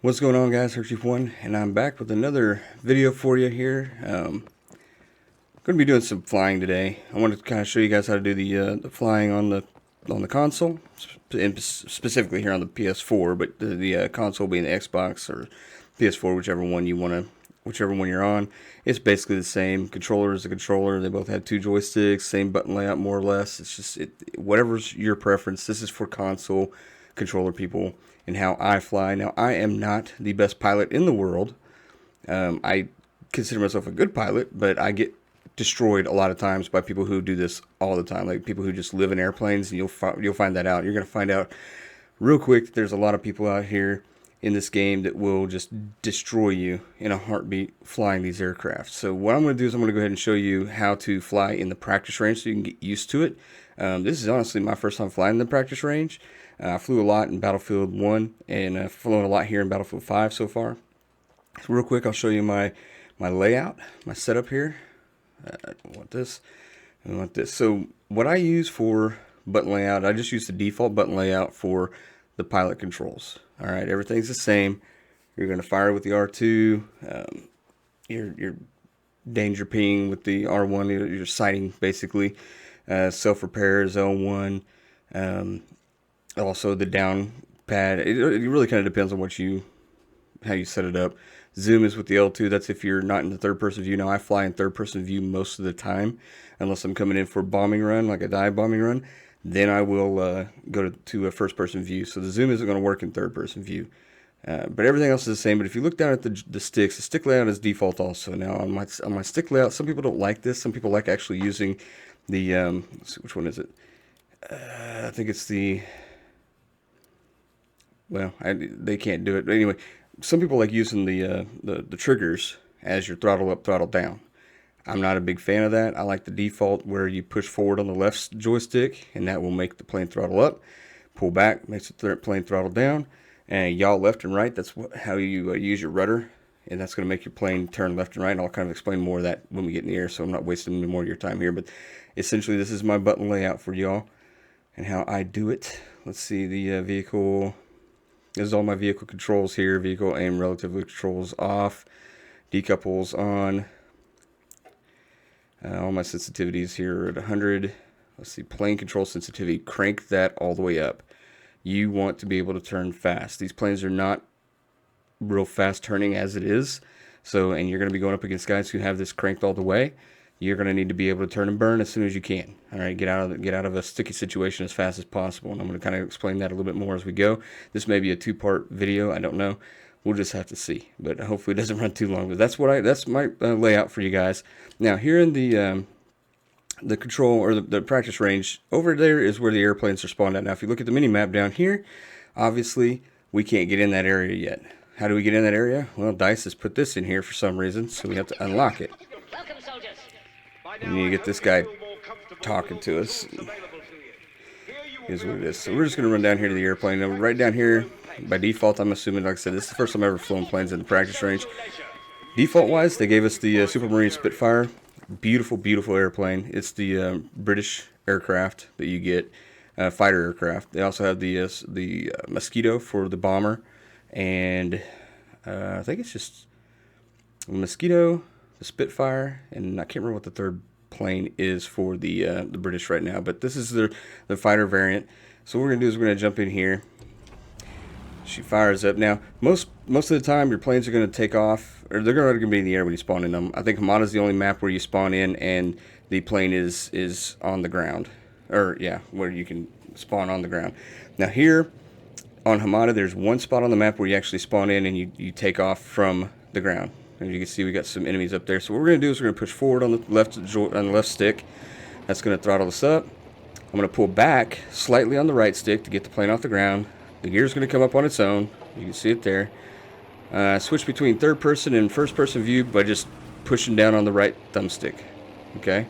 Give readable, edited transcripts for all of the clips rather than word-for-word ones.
What's going on, guys? Hershey1, and I'm back with another video for you here. Going to be doing some flying today. I want to kind of show you guys how to do the flying on the console, and specifically here on the PS4. But the console being the Xbox or PS4, whichever one you're on. It's basically the same. Controller is a controller. They both have two joysticks, same button layout more or less. It's just whatever's your preference. This is for console controller people and how I fly. Now, I am not the best pilot in the world. I consider myself a good pilot, but I get destroyed a lot of times by people who do this all the time, like people who just live in airplanes. And you'll find that out. You're going to find out real quick that there's a lot of people out here in this game that will just destroy you in a heartbeat flying these aircraft. So what I'm going to do is I'm going to go ahead and show you how to fly in the practice range so you can get used to it. This is honestly my first time flying in the practice range. I flew a lot in Battlefield 1 and I've flown a lot here in Battlefield 5 so far. So real quick, I'll show you my layout, my setup here. I don't want this. I want this. So what I use for button layout, I just use the default button layout for the pilot controls. All right, everything's the same. You're going to fire with the R2. Your danger ping with the R1. Your sighting basically. Self-repair is L1. Also the down pad. It really kind of depends on how you set it up. Zoom is with the L2. That's if you're not in the third person view. Now I fly in third person view most of the time, unless I'm coming in for a bombing run, like a dive bombing run. Then I will go to a first person view. So the zoom isn't going to work in third person view. But everything else is the same. But if you look down at the sticks, the stick layout is default also. Now on my stick layout, some people don't like this. Some people like actually using the let's see, which one is it? I think it's the, well, they can't do it. But anyway, some people like using the triggers as your throttle up, throttle down. I'm not a big fan of that. I like the default where you push forward on the left joystick, and that will make the plane throttle up. Pull back makes the plane throttle down. And yaw left and right, that's how you use your rudder. And that's going to make your plane turn left and right. And I'll kind of explain more of that when we get in the air, so I'm not wasting any more of your time here. But essentially, this is my button layout for y'all and how I do it. Let's see, the vehicle. This is all my vehicle controls here. Vehicle aim relatively controls off. Decouples on. All my sensitivities here are at 100. Let's see, plane control sensitivity. Crank that all the way up. You want to be able to turn fast. These planes are not real fast turning as it is. So, and you're going to be going up against guys who have this cranked all the way. You're going to need to be able to turn and burn as soon as you can. All right, get out of a sticky situation as fast as possible. And I'm going to kind of explain that a little bit more as we go. This may be a two-part video. I don't know. We'll just have to see. But hopefully it doesn't run too long. But that's my layout for you guys. Now here in the control or the practice range, over there is where the airplanes are spawned at. Now if you look at the mini map down here, obviously we can't get in that area yet. How do we get in that area? Well, DICE has put this in here for some reason, so we have to unlock it. We need to get this guy talking to us. Here's what it is. So we're just going to run down here to the airplane. Now, right down here, by default, I'm assuming, like I said, this is the first time I've ever flown planes in the practice range. Default-wise, they gave us the Supermarine Spitfire. Beautiful, beautiful airplane. It's the British aircraft that you get, fighter aircraft. They also have the Mosquito for the bomber, and I think it's just Mosquito, the Spitfire, and I can't remember what the third plane is for the British right now. But this is the fighter variant. So what we're gonna do is we're gonna jump in here. She fires up. Now, most of the time, your planes are going to take off, or they're going to be in the air when you spawn in them. I think Hamada is the only map where you spawn in and the plane is on the ground, or yeah, where you can spawn on the ground. Now here on Hamada, there's one spot on the map where you actually spawn in and you take off from the ground. As you can see, we got some enemies up there. So what we're going to do is we're going to push forward on the left stick. That's going to throttle us up. I'm going to pull back slightly on the right stick to get the plane off the ground. The gear's going to come up on its own. You can see it there. Switch between third person and first person view by just pushing down on the right thumbstick. Okay?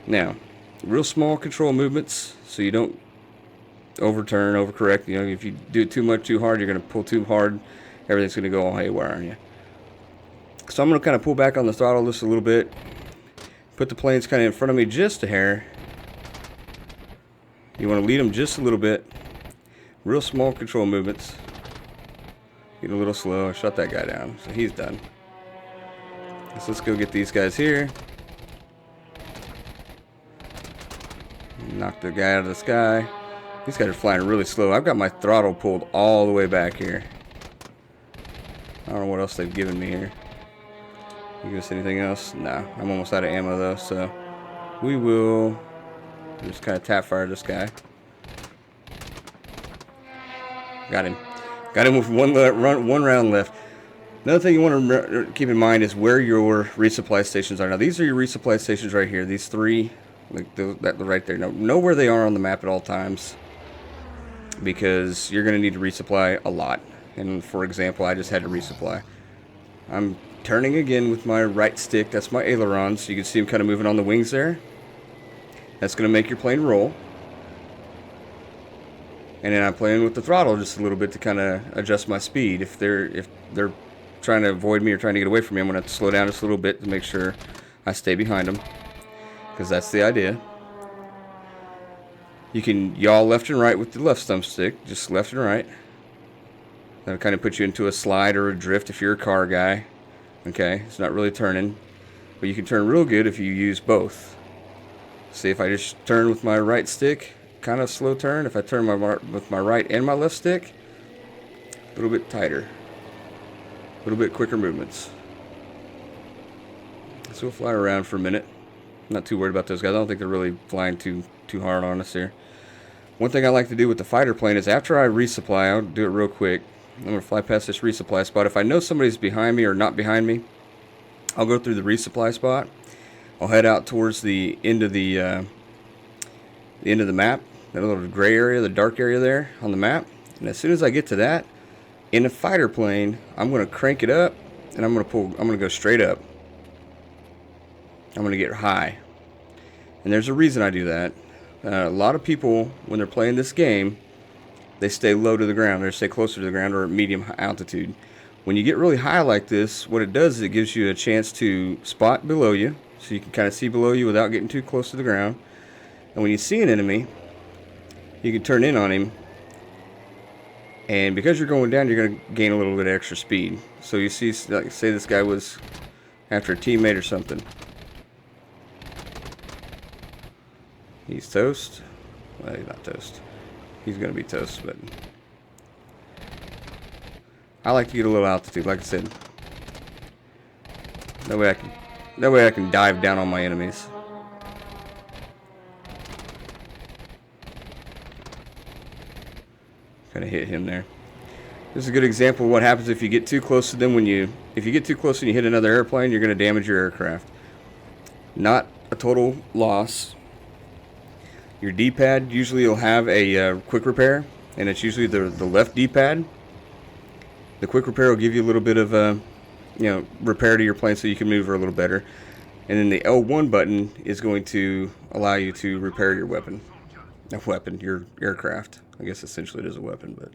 Now, real small control movements so you don't overturn, overcorrect. You know, if you do it too much, too hard, you're going to pull too hard. Everything's going to go all haywire on you. So I'm going to kind of pull back on the throttle just a little bit. Put the planes kind of in front of me just a hair. You want to lead them just a little bit. Real small control movements. Getting a little slow. I shut that guy down, so he's done. So let's go get these guys here. Knock the guy out of the sky. These guys are flying really slow. I've got my throttle pulled all the way back here. I don't know what else they've given me here. You give us anything else? Nah, I'm almost out of ammo though, so we will just kind of tap fire this guy. Got him. Got him with one round left. Another thing you want to keep in mind is where your resupply stations are. Now, these are your resupply stations right here. These three, like that right there. Now, know where they are on the map at all times, because you're going to need to resupply a lot. And for example, I just had to resupply. I'm turning again with my right stick. That's my ailerons. You can see them kind of moving on the wings there. That's going to make your plane roll. And then I'm playing with the throttle just a little bit to kind of adjust my speed. If they're trying to avoid me or trying to get away from me, I'm going to have to slow down just a little bit to make sure I stay behind them, because that's the idea. You can yaw left and right with the left thumbstick, just left and right. That'll kind of put you into a slide or a drift if you're a car guy. Okay, it's not really turning, but you can turn real good if you use both. See, if I just turn with my right stick, kind of slow turn. If I turn with my right and my left stick, a little bit tighter, a little bit quicker movements. So we'll fly around for a minute. I'm not too worried about those guys. I don't think they're really flying too hard on us here. One thing I like to do with the fighter plane is after I resupply, I'll do it real quick. I'm going to fly past this resupply spot. If I know somebody's behind me or not behind me, I'll go through the resupply spot. I'll head out towards the end of the map, that little gray area, the dark area there on the map. And as soon as I get to that, in a fighter plane, I'm going to crank it up, and I'm going to go straight up. I'm going to get high. And there's a reason I do that. A lot of people, when they're playing this game, they stay low to the ground. They stay closer to the ground or at medium altitude. When you get really high like this, what it does is it gives you a chance to spot below you, so you can kind of see below you without getting too close to the ground. And when you see an enemy, you can turn in on him, and because you're going down, you're going to gain a little bit of extra speed. So you see, like, say this guy was after a teammate or something. He's toast. Well, he's not toast. He's going to be toast, but I like to get a little altitude, like I said. That way I can dive down on my enemies. Kind of hit him there. This is a good example of what happens if you get too close to them. If you get too close and you hit another airplane, you're going to damage your aircraft. Not a total loss. Your D-pad usually will have a quick repair, and it's usually the left D-pad. The quick repair will give you a little bit of repair to your plane so you can maneuver a little better. And then the L1 button is going to allow you to repair your weapon. Your aircraft. I guess essentially it is a weapon, but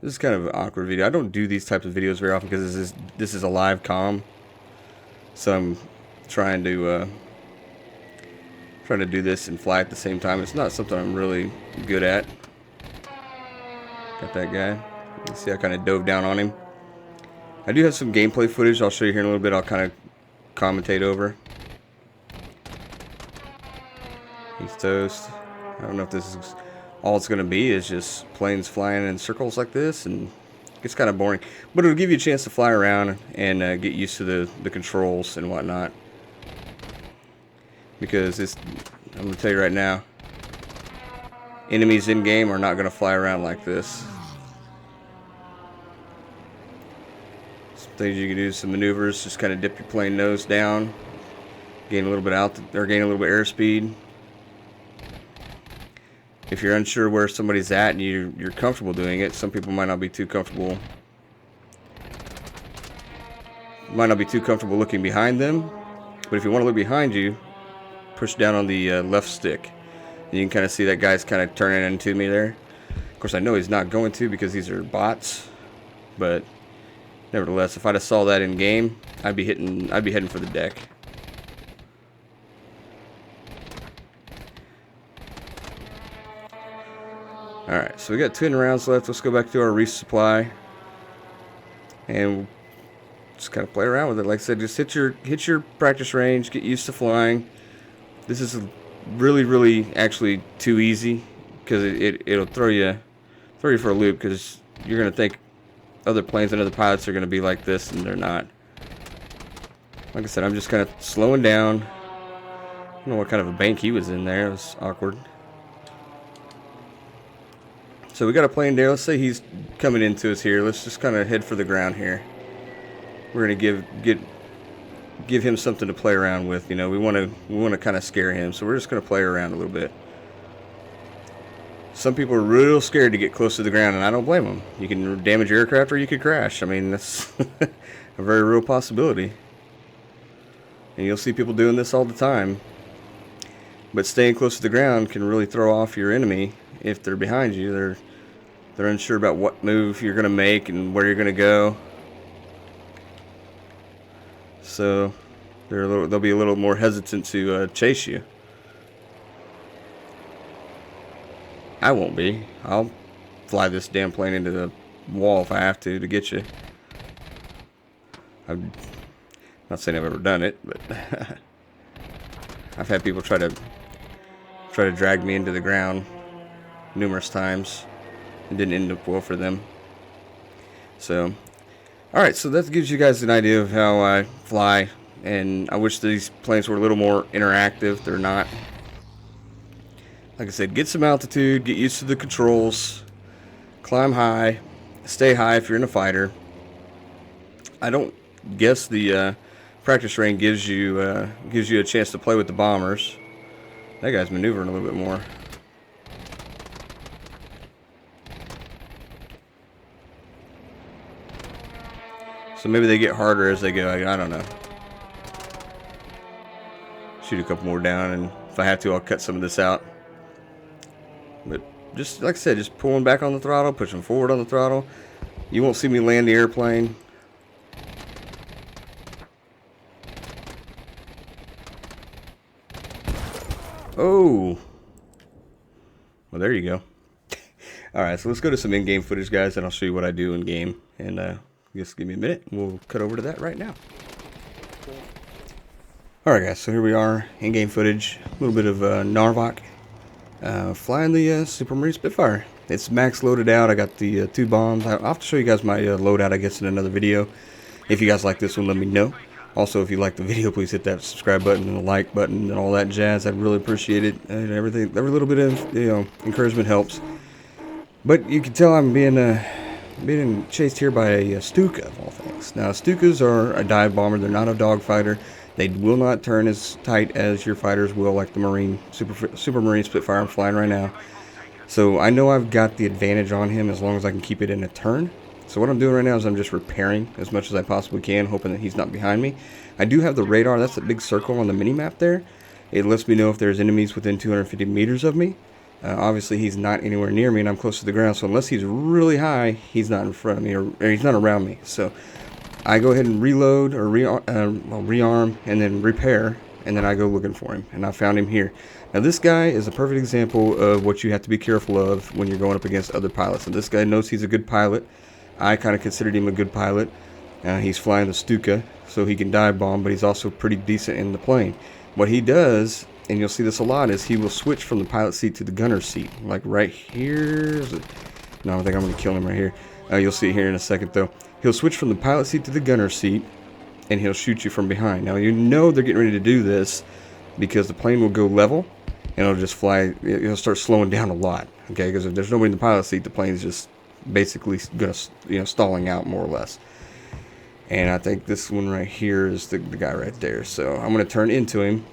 this is kind of an awkward video. I don't do these types of videos very often because this is a live comm. So I'm trying to do this and fly at the same time. It's not something I'm really good at. Got that guy. You see I kind of dove down on him. I do have some gameplay footage I'll show you here in a little bit. I'll kind of commentate over. He's toast. I don't know if this is all it's going to be, is just planes flying in circles like this, and it's kind of boring. But it'll give you a chance to fly around and get used to the controls and whatnot. Because I'm going to tell you right now, enemies in game are not going to fly around like this. Some things you can do, some maneuvers, just kind of dip your plane nose down, gain a little bit gain a little bit airspeed. If you're unsure where somebody's at and you're comfortable doing it, some people might not be too comfortable. Looking behind them. But if you want to look behind you, push down on the left stick, and you can kind of see that guy's kind of turning into me there. Of course, I know he's not going to because these are bots, but nevertheless, if I just saw that in game, I'd be heading for the deck. Alright, so we got 10 rounds left. Let's go back to our resupply. and just kind of play around with it. Like I said, just hit your practice range, get used to flying. This is really actually too easy, because it'll throw you for a loop, because you're gonna think other planes and other pilots are gonna be like this, and they're not. Like I said, I'm just kind of slowing down. I don't know what kind of a bank he was in there. It was awkward. So we got a plane there. Let's say he's coming into us here. Let's just kind of head for the ground here. We're gonna give him something to play around with. You know, we want to kind of scare him. So we're just gonna play around a little bit. Some people are real scared to get close to the ground, and I don't blame them. You can damage your aircraft, or you could crash. I mean, that's a very real possibility. And you'll see people doing this all the time. But staying close to the ground can really throw off your enemy if they're behind you. They're unsure about what move you're going to make and where you're going to go. So they'll be a little more hesitant to chase you. I won't be. I'll fly this damn plane into the wall if I have to get you. I'm not saying I've ever done it, but I've had people try to drag me into the ground numerous times. It didn't end up well for them. So, alright, so that gives you guys an idea of how I fly, and I wish these planes were a little more interactive. They're not. Like I said, get some altitude, get used to the controls, climb high, stay high if you're in a fighter. I don't guess the practice range gives you a chance to play with the bombers. That guy's maneuvering a little bit more. So maybe they get harder as they go. I don't know. Shoot a couple more down, and if I have to, I'll cut some of this out. But just like I said, just pulling back on the throttle, pushing forward on the throttle. You won't see me land the airplane. Oh. Well, there you go. Alright, so let's go to some in-game footage, guys, and I'll show you what I do in-game. And just give me a minute, and we'll cut over to that right now. Alright, guys, so here we are, in-game footage. A little bit of Narvok. Flying the Super Marine Spitfire. It's max loaded out. I got the 2 bombs. I'll have to show you guys my loadout, I guess, in another video. If you guys like this one, let me know. Also, if you like the video, please hit that subscribe button and the like button and all that jazz. I'd really appreciate it. And every little bit of encouragement helps. But you can tell I'm being chased here by a Stuka, of all things. Now, Stukas are a dive bomber. They're not a dogfighter. They will not turn as tight as your fighters will, like the Super Marine Spitfire I'm flying right now. So I know I've got the advantage on him as long as I can keep it in a turn. So what I'm doing right now is I'm just repairing as much as I possibly can, hoping that he's not behind me. I do have the radar. That's a big circle on the mini-map there. It lets me know if there's enemies within 250 meters of me. Obviously, he's not anywhere near me, and I'm close to the ground. So unless he's really high, he's not in front of me, or he's not around me. So I go ahead and reload, or rearm, and then repair, and then I go looking for him. And I found him here. Now this guy is a perfect example of what you have to be careful of when you're going up against other pilots. And this guy knows he's a good pilot. I kind of considered him a good pilot. He's flying the Stuka, so he can dive bomb, but he's also pretty decent in the plane. What he does, and you'll see this a lot, is he will switch from the pilot seat to the gunner seat. Like right here. No, I think I'm going to kill him right here. You'll see it here in a second, though. He'll switch from the pilot seat to the gunner seat, and he'll shoot you from behind. Now, you know they're getting ready to do this because the plane will go level, and it'll just fly. It'll start slowing down a lot, okay? Because if there's nobody in the pilot seat, the plane's just basically going to, stalling out more or less. And I think this one right here is the guy right there. So I'm going to turn into him.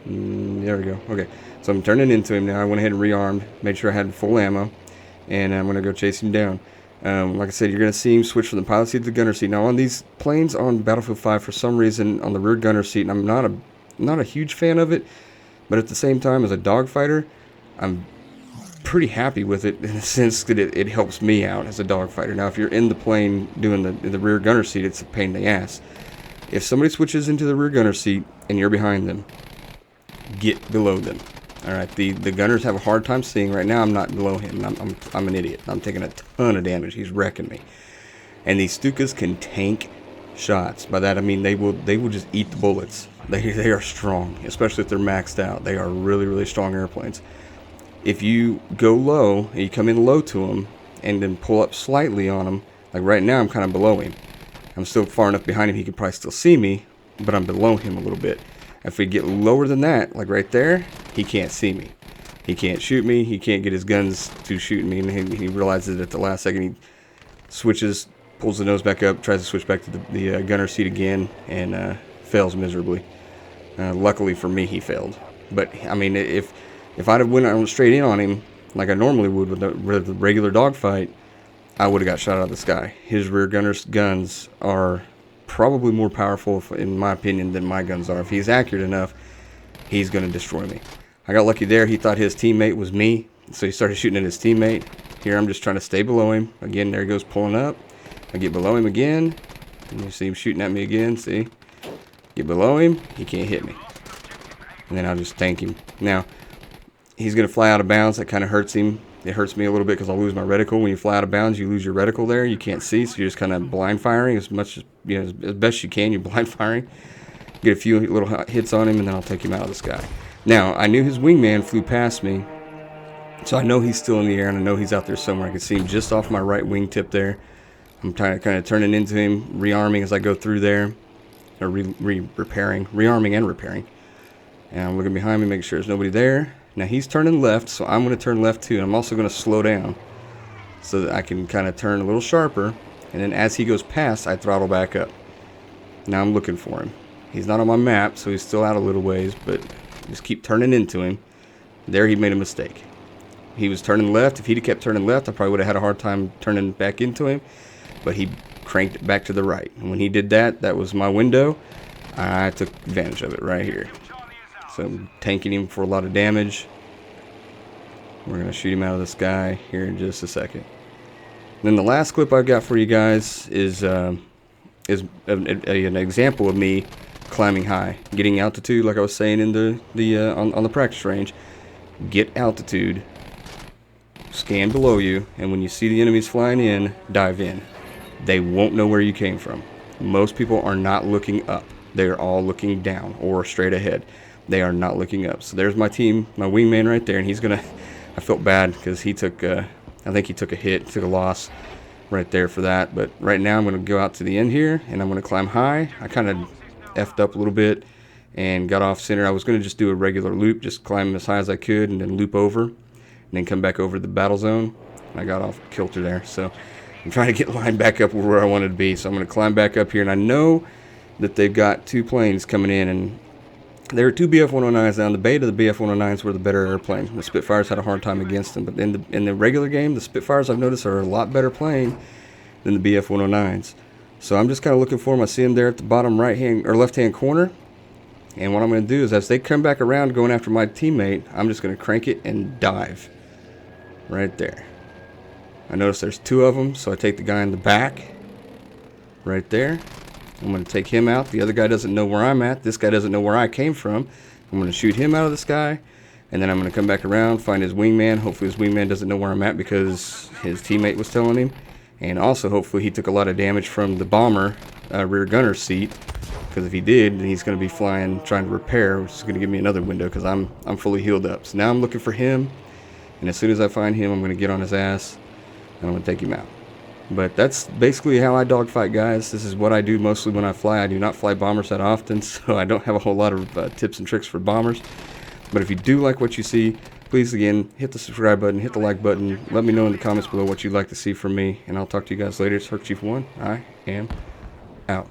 There we go. Okay, so I'm turning into him now. I went ahead and rearmed, made sure I had full ammo, and I'm going to go chase him down. Like I said, you're going to see him switch from the pilot seat to the gunner seat. Now, on these planes on Battlefield 5, for some reason, on the rear gunner seat, and I'm not a huge fan of it, but at the same time, as a dogfighter, I'm pretty happy with it in the sense that it helps me out as a dogfighter. Now, if you're in the plane doing the rear gunner seat, it's a pain in the ass. If somebody switches into the rear gunner seat and you're behind them, get below them. All right, the gunners have a hard time seeing. Right now, I'm not below him. I'm an idiot. I'm taking a ton of damage. He's wrecking me. And these Stukas can tank shots. By that I mean they will just eat the bullets. They are strong, especially if they're maxed out. They are really, really strong airplanes. If you go low, and you come in low to them, and then pull up slightly on him, like right now I'm kind of below him. I'm still far enough behind him he can probably still see me, but I'm below him a little bit. If we get lower than that, like right there, he can't see me. He can't shoot me. He can't get his guns to shoot me, and he realizes at the last second. He switches, pulls the nose back up, tries to switch back to the gunner seat again, and fails miserably. Luckily for me, he failed. But I mean, if I'd have went straight in on him like I normally would with the regular dogfight, I would have got shot out of the sky. His rear gunner's guns are probably more powerful, in my opinion, than my guns are. If he's accurate enough, he's going to destroy me. I got lucky there. He thought his teammate was me, so he started shooting at his teammate. Here I'm just trying to stay below him. Again, there he goes pulling up. I get below him again, and you see him shooting at me again. See? Get below him, he can't hit me. And then I'll just tank him. Now, he's going to fly out of bounds. That kind of hurts him. It hurts me a little bit because I'll lose my reticle. When you fly out of bounds, you lose your reticle there. You can't see, so you're just kind of blind firing as much as, you know, as best you can. You're blind firing. Get a few little hits on him, and then I'll take him out of the sky. Now, I knew his wingman flew past me, so I know he's still in the air, and I know he's out there somewhere. I can see him just off my right wingtip there. I'm kind of turning into him, rearming as I go through there. Or rearming and repairing. And I'm looking behind me, making sure there's nobody there. Now he's turning left, so I'm going to turn left too. And I'm also going to slow down so that I can kind of turn a little sharper. And then as he goes past, I throttle back up. Now I'm looking for him. He's not on my map, so he's still out a little ways, but just keep turning into him. There he made a mistake. He was turning left. If he'd have kept turning left, I probably would have had a hard time turning back into him. But he cranked it back to the right. And when he did that, that was my window. I took advantage of it right here. So I'm tanking him for a lot of damage. We're going to shoot him out of the sky here in just a second. Then the last clip I've got for you guys is an example of me climbing high, getting altitude, like I was saying in on the practice range. Get altitude, scan below you, and when you see the enemies flying in, dive in. They won't know where you came from. Most people are not looking up. They're all looking down or straight ahead. They are not looking up. So there's my team, my wingman right there, and he's gonna. I felt bad because he took. I think he took a hit, took a loss right there for that. But right now I'm gonna go out to the end here, and I'm gonna climb high. I kind of effed up a little bit and got off center. I was gonna just do a regular loop, just climb as high as I could, and then loop over, and then come back over to the battle zone. And I got off kilter there, so. I'm trying to get lined back up where I wanted to be, so I'm going to climb back up here, and I know that they've got two planes coming in, and there are two BF-109s now. The beta of the BF-109s were the better airplane. The Spitfires had a hard time against them, but in the regular game, the Spitfires I've noticed are a lot better plane than the BF-109s. So I'm just kind of looking for them. I see them there at the bottom right-hand or left-hand corner, and what I'm going to do is as they come back around going after my teammate, I'm just going to crank it and dive right there. I notice there's two of them, so I take the guy in the back right there. I'm going to take him out. The other guy doesn't know where I'm at. This guy doesn't know where I came from. I'm going to shoot him out of the sky, and then I'm going to come back around, find his wingman. Hopefully his wingman doesn't know where I'm at because his teammate was telling him. And also hopefully he took a lot of damage from the bomber rear gunner seat, because if he did, then he's going to be flying, trying to repair, which is going to give me another window because I'm fully healed up. So now I'm looking for him, and as soon as I find him, I'm going to get on his ass. I'm going to take him out. But that's basically how I dogfight, guys. This is what I do mostly when I fly. I do not fly bombers that often, so I don't have a whole lot of tips and tricks for bombers. But if you do like what you see, please, again, hit the subscribe button, hit the like button. Let me know in the comments below what you'd like to see from me, and I'll talk to you guys later. It's Herc Chief 1. I am out.